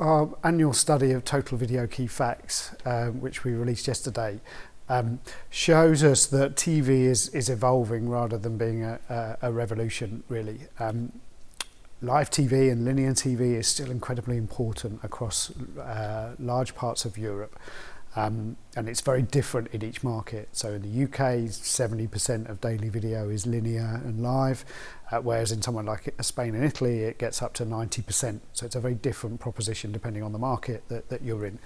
our annual study of total video key facts, which we released yesterday, shows us that TV is evolving rather than being a revolution, really. Live TV and linear TV is still incredibly important across large parts of Europe. And it's very different in each market. So in the UK, 70% of daily video is linear and live, whereas in somewhere like Spain and Italy, it gets up to 90%. So it's a very different proposition depending on the market that you're in.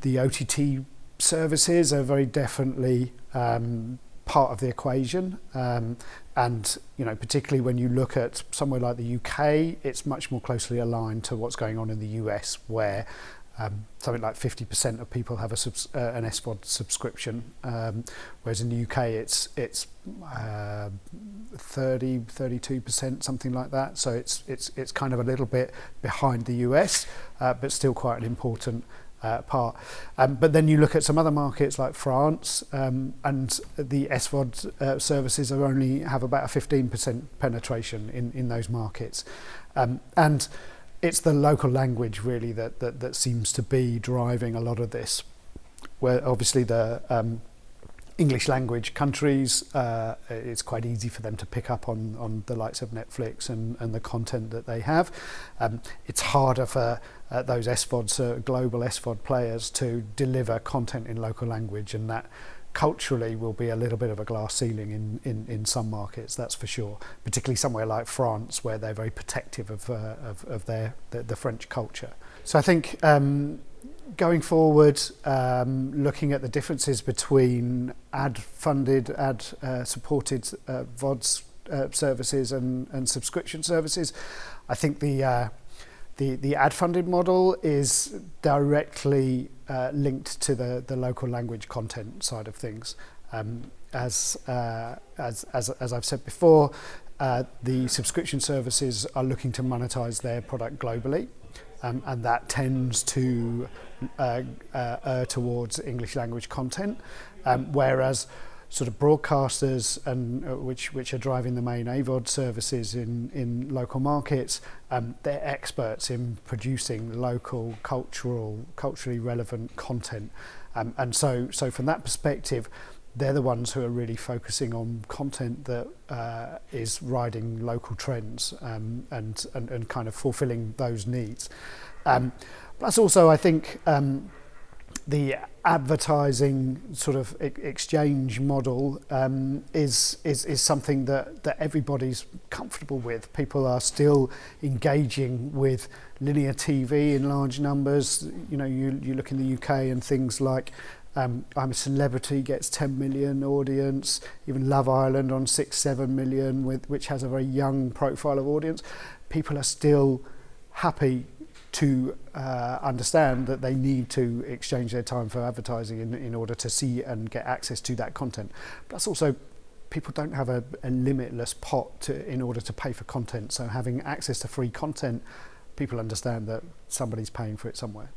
The OTT services are very definitely part of the equation. And particularly when you look at somewhere like the UK, it's much more closely aligned to what's going on in the US, where something like 50% of people have an SVOD subscription, whereas in the UK it's 32%, something like that. So it's kind of a little bit behind the US, but still quite an important part. But then you look at some other markets like France, and the SVOD services have about a 15% penetration in those markets, and it's the local language really that seems to be driving a lot of this, where obviously the English language countries, it's quite easy for them to pick up on the likes of Netflix and the content that they have. It's harder for those SVODs, global SVOD players, to deliver content in local language, and that culturally will be a little bit of a glass ceiling in some markets, that's for sure, particularly somewhere like France, where they're very protective of the French culture. So I think going forward, looking at the differences between ad-funded, ad-supported VODs services and subscription services, I think the ad-funded model is directly linked to the local language content side of things. As I've said before, the subscription services are looking to monetize their product globally, and that tends to err towards English language content, whereas sort of broadcasters and which are driving the main AVOD services in local markets, they're experts in producing local culturally relevant content, and so from that perspective, they're the ones who are really focusing on content that is riding local trends, and kind of fulfilling those needs. Plus also I think the advertising sort of exchange model is something that everybody's comfortable with. People are still engaging with linear TV in large numbers. You look in the UK and things like I'm a Celebrity gets 10 million audience, even Love Island on 6-7 million, which has a very young profile of audience. People are still happy to understand that they need to exchange their time for advertising in order to see and get access to that content. Plus also, people don't have a limitless pot in order to pay for content, so having access to free content, people understand that somebody's paying for it somewhere.